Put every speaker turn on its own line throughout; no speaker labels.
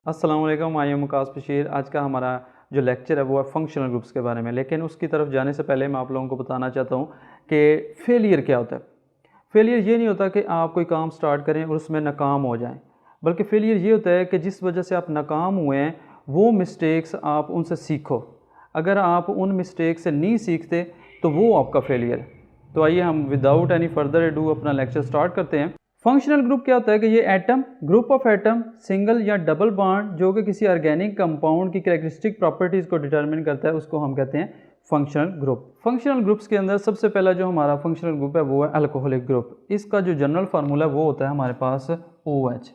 अस्सलाम वालेकुम, I am मुकास Bashir. आज का हमारा जो लेक्चर है वो है फंक्शनल ग्रुप्स के बारे में। लेकिन उसकी तरफ जाने से पहले मैं आप लोगों को बताना चाहता हूँ कि फेलियर क्या होता है। फेलियर ये नहीं होता कि आप कोई काम स्टार्ट करें और उसमें नाकाम हो जाएं, बल्कि फेलियर ये होता है कि जिस वजह से आप नाकाम हुए हैं वो मिस्टेक्स आप उनसे सीखो। अगर आप उन मिस्टेक से नहीं सीखते तो वो आपका फेलियर है। तो आइए हम विदाउट एनी फर्दर डू अपना लेक्चर स्टार्ट करते हैं। फंक्शनल ग्रुप क्या होता है कि ये atom, group of atom, single या डबल बॉन्ड जो कि किसी ऑर्गेनिक कंपाउंड की कैरेक्टरिस्टिक प्रॉपर्टीज़ को डिटरमिन करता है, उसको हम कहते हैं फंक्शनल ग्रुप। फंक्शनल ग्रुप्स के अंदर सबसे पहला जो हमारा फंक्शनल ग्रुप है वो है अल्कोहलिक ग्रुप। इसका जो जनरल फार्मूला वो होता है हमारे पास OH,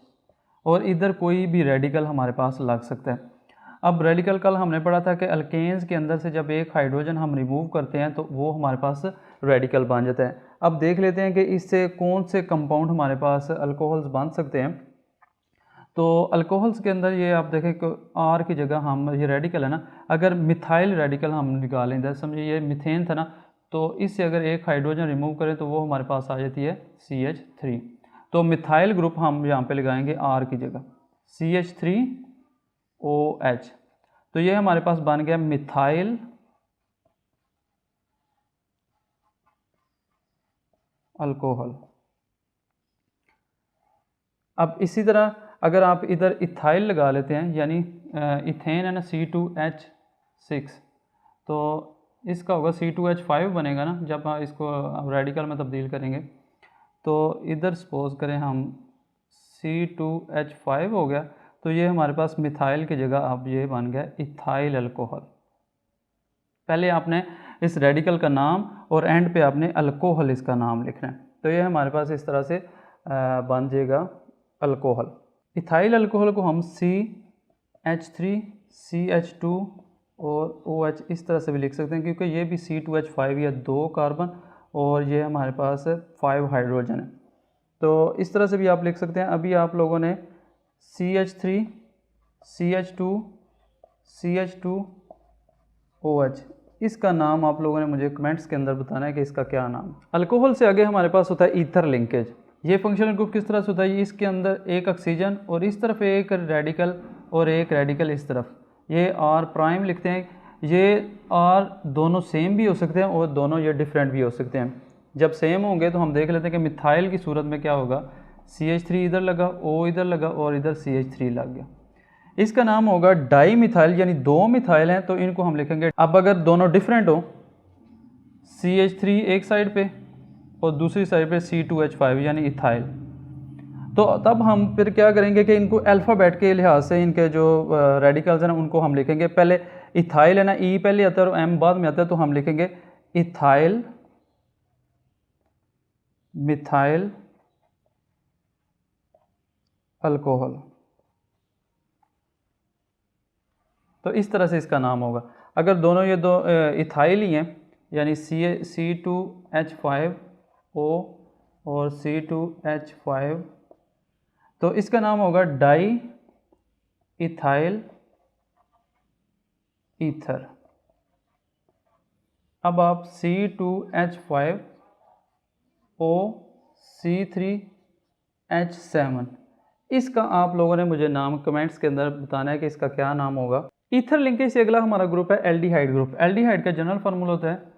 और इधर कोई भी रेडिकल हमारे पास लग सकता है। अब रेडिकल कल हमने पढ़ा था कि अल्केन्स के अंदर से जब एक हाइड्रोजन हम रिमूव करते हैं तो वो हमारे पास रेडिकल बन जाता है। अब देख लेते हैं कि इससे कौन से कंपाउंड हमारे पास अल्कोहल्स बन सकते हैं। तो अल्कोहल्स के अंदर ये आप देखें कि आर की जगह हम, ये रेडिकल है ना, अगर मिथाइल रेडिकल हम निकालें, जैसे समझिए ये मिथेन था ना, तो इससे अगर एक हाइड्रोजन रिमूव करें तो वो हमारे पास आ जाती है CH3। तो मिथाइल ग्रुप हम यहाँ पे लगाएंगे आर की जगह CH3OH। तो ये हमारे पास बन गया मिथाइल अल्कोहल। अब इसी तरह अगर आप इधर इथाइल लगा लेते हैं, यानी इथेन है ना C2H6, तो इसका होगा C2H5 बनेगा ना जब आप इसको रेडिकल में तब्दील करेंगे। तो इधर सपोज करें हम C2H5 हो गया, तो ये हमारे पास मिथाइल की जगह अब ये बन गया इथाइल अल्कोहल। पहले आपने इस रेडिकल का नाम और एंड पे आपने अल्कोहल इसका नाम लिखना है। तो ये हमारे पास इस तरह से बन जाएगा अल्कोहल। इथाइल अल्कोहल को हम CH3 CH2 और OH इस तरह से भी लिख सकते हैं, क्योंकि ये भी C2H5 या 2 कार्बन और ये हमारे पास 5 हाइड्रोजन है। तो इस तरह से भी आप लिख सकते हैं। अभी आप लोगों ने CH3 CH2 CH2OH इसका नाम आप लोगों ने मुझे कमेंट्स के अंदर बताना है कि इसका क्या नाम है। अल्कोहल से आगे हमारे पास होता है ईथर लिंकेज। ये फंक्शनल ग्रुप किस तरह से होता है, इसके अंदर एक ऑक्सीजन और इस तरफ एक रेडिकल और एक रेडिकल इस तरफ, ये R प्राइम लिखते हैं। ये R दोनों सेम भी हो सकते हैं और दोनों ये डिफरेंट भी हो सकते हैं। जब सेम होंगे तो हम देख लेते हैं कि मिथाइल की सूरत में क्या होगा, CH3 इधर लगा, O इधर लगा और इधर CH3 लग गया। इसका नाम होगा डाई मिथाइल, यानी 2 मिथाइल हैं तो इनको हम लिखेंगे। अब अगर दोनों डिफरेंट हो, CH3 एक साइड पे और दूसरी साइड पे C2H5 यानी इथाइल, तो तब हम फिर क्या करेंगे कि इनको अल्फ़ाबेट के लिहाज से इनके जो रेडिकल्स हैं ना उनको हम लिखेंगे। पहले इथाइल है ना, E पहले आता है और M बाद में आता है, तो हम लिखेंगे इथाइल मिथाइल अल्कोहल। तो इस तरह से इसका नाम होगा। अगर दोनों ये दो इथाइल ही हैं, यानी C2H5O और C2H5, तो इसका नाम होगा डाई इथाइल ईथर। अब आप C2H5O C3H7 इसका आप लोगों ने मुझे नाम कमेंट्स के अंदर बताना है कि इसका क्या नाम होगा। ईथर लिंकेज से अगला हमारा ग्रुप है एल्डिहाइड ग्रुप। एल्डिहाइड का जनरल फार्मूला होता है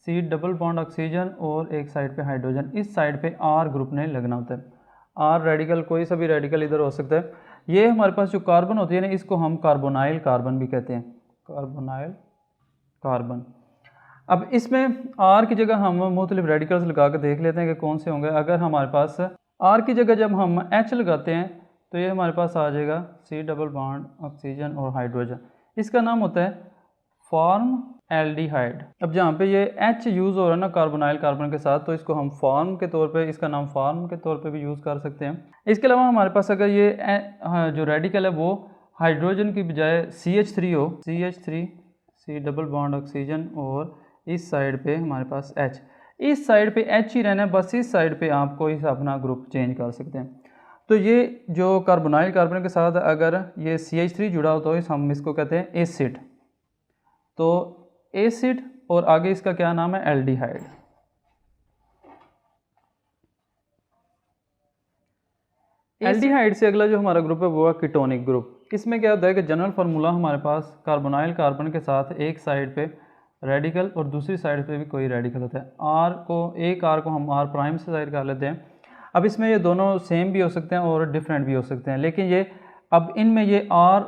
C डबल बॉन्ड ऑक्सीजन और एक साइड पे हाइड्रोजन, इस साइड पे R ग्रुप ने लगना होता है। R रेडिकल, कोई सा भी रेडिकल इधर हो सकता है। ये हमारे पास जो कार्बन होती है ना, इसको हम कार्बोनाइल कार्बन भी कहते हैं, कार्बोनाइल कार्बन। अब इसमें R की जगह हम मुख्तलिफ रेडिकल्स लगा कर देख लेते हैं कि कौन से होंगे। अगर हमारे पास R की जगह जब हम H लगाते हैं तो ये हमारे पास आ जाएगा C डबल बॉन्ड ऑक्सीजन और हाइड्रोजन। इसका नाम होता है फॉर्म एल्डिहाइड। अब जहाँ पे ये H यूज़ हो रहा है ना कार्बोनाइल कार्बन के साथ, तो इसको हम फॉर्म के तौर पे, इसका नाम फॉर्म के तौर पे भी यूज़ कर सकते हैं। इसके अलावा हमारे पास अगर ये जो रेडिकल है वो हाइड्रोजन की बजाय CH3 हो, CH3 C double bond oxygen और इस साइड पे हमारे पास H, इस साइड पे H ही रहना है, बस इस साइड पे आप कोई सा अपना ग्रुप चेंज कर सकते हैं। तो ये जो कार्बोनाइल कार्बन के साथ अगर ये CH3 जुड़ा हो तो हम इसको कहते हैं एसिड। तो एसिड और आगे इसका क्या नाम है, एल्डिहाइड। एल्डिहाइड से अगला जो हमारा ग्रुप है वो है कीटोनिक ग्रुप। इसमें क्या होता है कि जनरल फार्मूला हमारे पास कार्बोनाइल कार्बन के साथ एक साइड पे रेडिकल और दूसरी साइड पे भी कोई रेडिकल होता है। एक आर को हम आर प्राइम से ज़ाहिर कर लेते हैं। अब इसमें ये दोनों सेम भी हो सकते हैं और डिफरेंट भी हो सकते हैं, लेकिन ये अब इनमें ये आर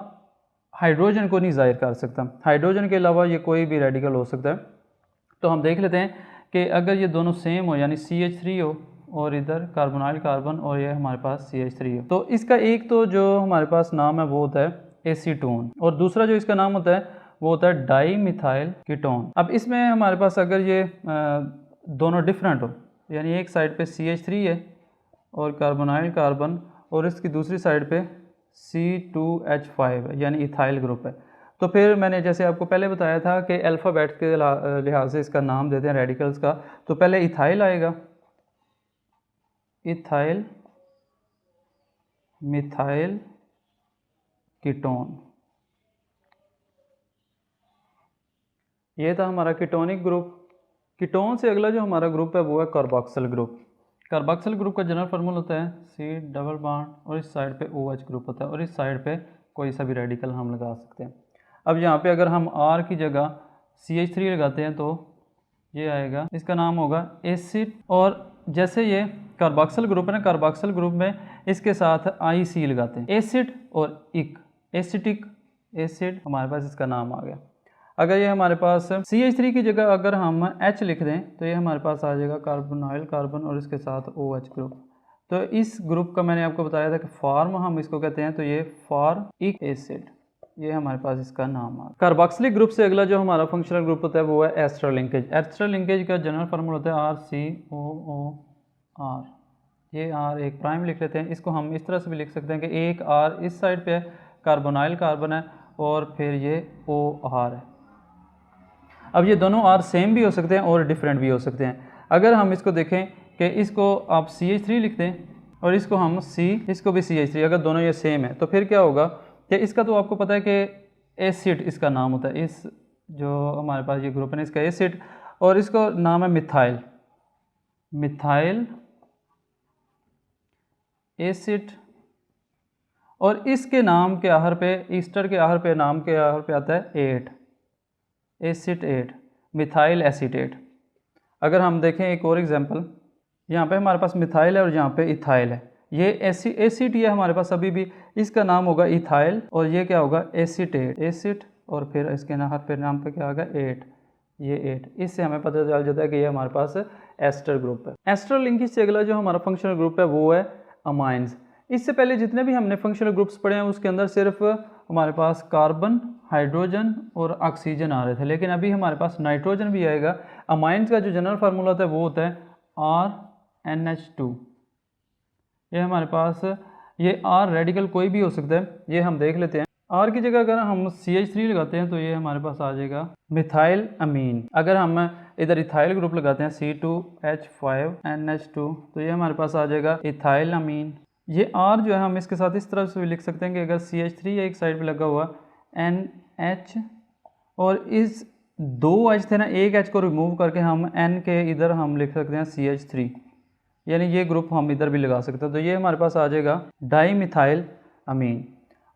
हाइड्रोजन को नहीं ज़ाहिर कर सकता। हाइड्रोजन के अलावा ये कोई भी रेडिकल हो सकता है। तो हम देख लेते हैं कि अगर ये दोनों सेम हो, यानी CH3 हो और इधर कार्बोनाइल कार्बन और ये हमारे पास CH3 हो, तो इसका एक तो जो हमारे पास नाम है वो होता है एसीटोन, और दूसरा जो इसका नाम होता है वो होता है डाई मिथाइल कीटोन। अब इसमें हमारे पास अगर ये दोनों डिफरेंट हो, यानी एक साइड पे CH3 है और कार्बोनाइल कार्बन और इसकी दूसरी साइड पे C2H5 है, यानी इथाइल ग्रुप है, तो फिर मैंने जैसे आपको पहले बताया था कि अल्फ़ाबेट के लिहाज से इसका नाम देते हैं रेडिकल्स का। तो पहले इथाइल आएगा, इथाइल मिथाइल कीटोन, ये था हमारा कीटोनिक ग्रुप। कीटोन से अगला जो हमारा ग्रुप है वो है कार्बोक्सिल ग्रुप। कार्बोक्सिल ग्रुप का जनरल फार्मूला होता है C डबल बॉन्ड और इस साइड पे OH ग्रुप होता है और इस साइड पे कोई सा भी रेडिकल हम लगा सकते हैं। अब यहाँ पे अगर हम R की जगह CH3 लगाते हैं तो ये आएगा, इसका नाम होगा एसिड। और जैसे ये कार्बोक्सिल ग्रुप है ना, कार्बोक्सिल ग्रुप में इसके साथ IC लगाते हैं, एसिड और इक, एसिटिक एसिड, हमारे पास इसका नाम आ गया। अगर ये हमारे पास CH3 की जगह अगर हम H लिख दें तो ये हमारे पास आ जाएगा कार्बोनाइल कार्बन और इसके साथ OH ग्रुप। तो इस ग्रुप का मैंने आपको बताया था कि फॉर्म हम इसको कहते हैं, तो ये फॉर्मिक एसिड, ये हमारे पास इसका नाम आ गया। कार्बोक्सिलिक ग्रुप से अगला जो हमारा फंक्शनल ग्रुप होता है वो है एस्टर लिंकेज। एस्टर लिंकेज का जनरल फार्मूला होता है RCOOR। ये R एक प्राइम लिख लेते हैं, इसको हम इस तरह से भी लिख सकते हैं कि एक R इस साइड पे कार्बोनाइल कार्बन है और फिर ये OR है। अब ये दोनों R सेम भी हो सकते हैं और डिफरेंट भी हो सकते हैं। अगर हम इसको देखें कि इसको आप CH3 लिख दें और इसको हम इसको भी CH3, अगर दोनों ये सेम है तो फिर क्या होगा कि इसका तो आपको पता है कि एसिड इसका नाम होता है, इस जो हमारे पास ये ग्रुप है ना इसका एसिड, और इसका नाम है मिथाइल, मिथाइल एसिड। और इसके नाम के आखिर पे, ईस्टर के आखिर पे, नाम के आखिर पे आता है 8, एसिटेट, मिथाइल एसीटेट। अगर हम देखें एक और एग्जांपल, यहाँ पे हमारे पास मिथाइल है और यहाँ पे इथाइल है, ये एसिड ये हमारे पास अभी भी, इसका नाम होगा इथाइल और ये क्या होगा एसीटेट, एसिड, और फिर इसके नाम पे क्या होगा 8, ये 8। इससे हमें पता चल जाता है कि ये हमारे पास एस्टर ग्रुप है। एस्टर लिंकेज से अगला जो हमारा फंक्शनल ग्रुप है वो है अमाइंस। इससे पहले जितने भी हमने फंक्शनल ग्रुप्स पढ़े हैं उसके अंदर सिर्फ हमारे पास कार्बन, हाइड्रोजन और ऑक्सीजन आ रहे थे, लेकिन अभी हमारे पास नाइट्रोजन भी आएगा। अमाइंस का जो जनरल फार्मूला होता है वो होता है RNH2। ये हमारे पास, ये R रेडिकल कोई भी हो सकता है, ये हम देख लेते हैं। R की जगह अगर हम CH3 लगाते हैं तो ये हमारे पास आ जाएगा मिथाइल अमीन। अगर हम इधर इथाइल ग्रुप लगाते हैं C2H5NH2 तो ये हमारे पास आ जाएगा इथाइल अमीन। ये R जो है हम इसके साथ इस तरह से भी लिख सकते हैं कि अगर CH3 एक साइड पे लगा हुआ NH और इस 2 H थे ना, एक H को रिमूव करके हम N के इधर हम लिख सकते हैं CH3, यानी ये ग्रुप हम इधर भी लगा सकते हैं। तो ये हमारे पास आ जाएगा डाई मिथाइल अमीन।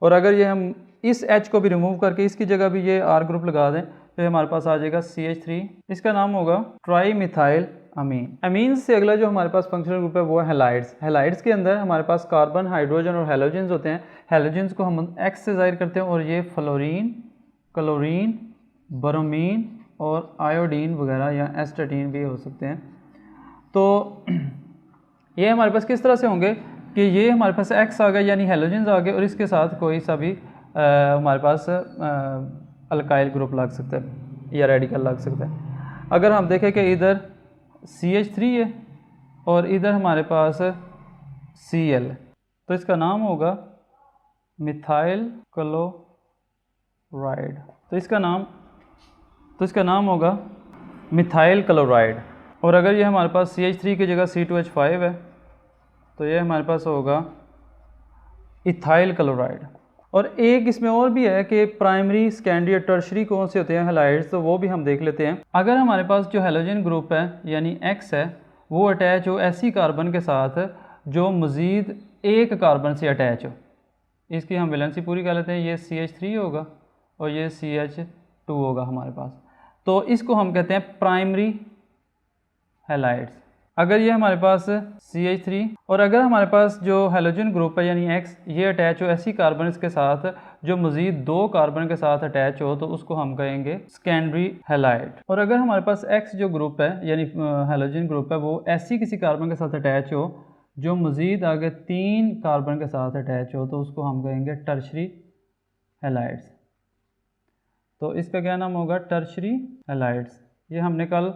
और अगर ये हम इस H को भी रिमूव करके इसकी जगह भी ये R ग्रुप लगा दें तो ये हमारे पास आ जाएगा CH3, इसका नाम होगा ट्राई मिथाइल अमीन। अमीन्स से अगला जो हमारे पास फंक्शनल ग्रुप है वो है हैलाइड्स। हैलाइड्स के अंदर हमारे पास कार्बन, हाइड्रोजन और हैलोजेंस होते हैं। हैलोजेंस को हम X से जाहिर करते हैं और ये फ्लोरीन, क्लोरीन, ब्रोमीन और आयोडीन वगैरह या एस्टेटीन भी हो सकते हैं। तो ये हमारे पास किस तरह से होंगे कि ये हमारे पास X आ गए यानी हैलोजेंस आ गए और इसके साथ कोई सा भी हमारे पास अल्काइल ग्रुप लग सकता है या रेडिकल लग सकता है। अगर हम देखें कि इधर CH3 है और इधर हमारे पास Cl है तो इसका नाम होगा मिथाइल क्लोराइड। तो इसका नाम होगा मिथाइल क्लोराइड। और अगर ये हमारे पास CH3 की जगह C2H5 है तो ये हमारे पास होगा इथाइल क्लोराइड। और एक इसमें और भी है कि प्राइमरी, सेकेंडरी और टर्शरी कौन से होते हैं हैलाइड्स, तो वो भी हम देख लेते हैं। अगर हमारे पास जो हैलोजन ग्रुप है यानी X है वो अटैच हो ऐसी कार्बन के साथ जो मज़ीद एक कार्बन से अटैच हो, इसकी हम वैलेंसी पूरी कर लेते हैं। ये CH3 होगा और ये CH2 होगा हमारे पास। तो इसको हम कहते हैं प्राइमरी हैलाइड्स। अगर ये हमारे पास CH3 और अगर हमारे पास जो हैलोजन ग्रुप है यानी X ये अटैच हो ऐसी कार्बन के साथ जो मज़ीद 2 कार्बन के साथ अटैच हो तो उसको हम कहेंगे सेकेंडरी हैलाइड। और अगर हमारे पास X जो ग्रुप है यानी हैलोजन ग्रुप है वो ऐसी किसी कार्बन के साथ अटैच हो जो मज़ीद आगे 3 कार्बन के साथ अटैच हो तो उसको हम कहेंगे टर्शरी हैलाइड्स। तो इसका क्या नाम होगा? Tertiary halides. ये हमने कल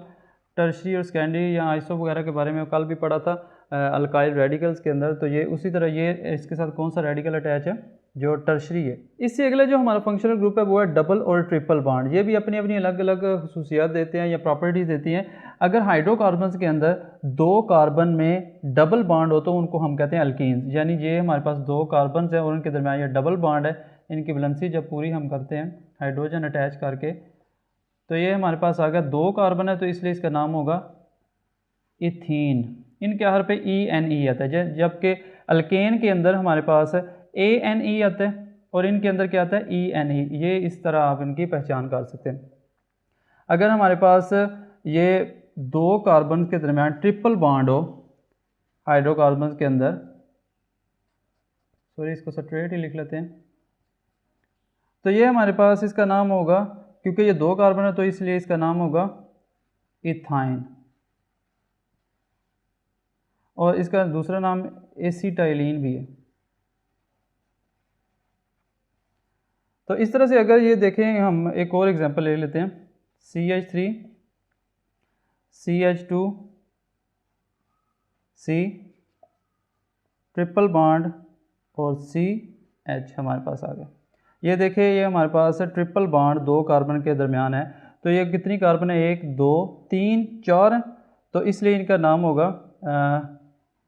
टर्शरी और सेकेंडरी या आइसो वगैरह के बारे में कल भी पढ़ा था अल्काइल रेडिकल्स के अंदर। तो ये उसी तरह ये इसके साथ कौन सा रेडिकल अटैच है? जो टर्शरी है। इससे अगले जो हमारा फंक्शनल ग्रुप है वो है डबल और ट्रिपल बॉन्ड। ये भी अपनी अपनी अलग अलग खसूसियात देते हैं या प्रॉपर्टीज़ देती हैं। अगर हाइड्रोकार्बन्स के अंदर 2 कार्बन में डबल बॉन्ड हो तो उनको हम कहते हैं अल्कीन्स। यानी ये हमारे पास 2 कार्बन्स हैं और उनके दरमियान ये डबल बॉन्ड है। इनकी वैलेंसी जब पूरी हम करते हैं हाइड्रोजन अटैच करके तो ये हमारे पास आ गया 2 कार्बन है तो इसलिए इसका नाम होगा इथीन। इनके आखिर पे ENE आता है, जबकि अल्केन के अंदर हमारे पास ANE आता है और इनके अंदर क्या आता है? ENE। ये इस तरह आप इनकी पहचान कर सकते हैं। अगर हमारे पास ये 2 कार्बन के दरमियान ट्रिपल बॉन्ड हो हाइड्रोकार्बन के अंदर, सॉरी इसको स्ट्रेट ही लिख लेते हैं, तो ये हमारे पास इसका नाम होगा, क्योंकि ये 2 कार्बन है तो इसलिए इसका नाम होगा इथाइन। और इसका दूसरा नाम एसिटाइलिन भी है। तो इस तरह से अगर ये देखें हम एक और एग्जांपल ले लेते हैं CH3 CH2 C triple bond और CH हमारे पास आ गया। ये देखिए ये हमारे पास ट्रिपल बॉन्ड 2 कार्बन के दरमियान है। तो ये कितनी कार्बन है? 1 2 3 4, तो इसलिए इनका नाम होगा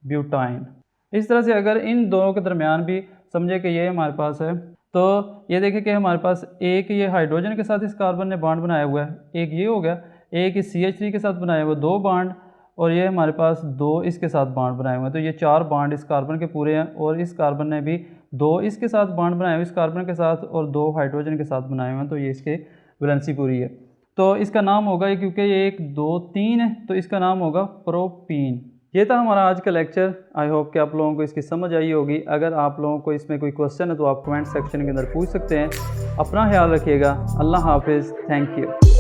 ब्यूटाइन। इस तरह से अगर इन दोनों के दरमियान भी समझे कि ये हमारे पास है तो ये देखिए कि हमारे पास एक ये हाइड्रोजन के साथ इस कार्बन ने बॉन्ड बनाया हुआ है, एक ये हो गया, एक इस CH3 के साथ बनाया हुआ 2 बॉन्ड और ये हमारे पास 2 इसके साथ बॉन्ड बनाए हुए हैं। तो ये 4 बॉन्ड इस कार्बन के पूरे हैं और इस कार्बन ने भी 2 इसके साथ बॉन्ड बनाए हुए इस कार्बन के साथ और 2 हाइड्रोजन के साथ बनाए हुए हैं। तो ये इसके वैलेंसी पूरी है। तो इसका नाम होगा ये, क्योंकि ये 1 2 3 है तो इसका नाम होगा प्रोपीन। ये था हमारा आज का लेक्चर। आई होप कि आप लोगों को इसकी समझ आई होगी। अगर आप लोगों को इसमें कोई क्वेश्चन है तो आप कमेंट सेक्शन के अंदर पूछ सकते हैं। अपना ख्याल रखिएगा। अल्लाह हाफिज़। Thank you.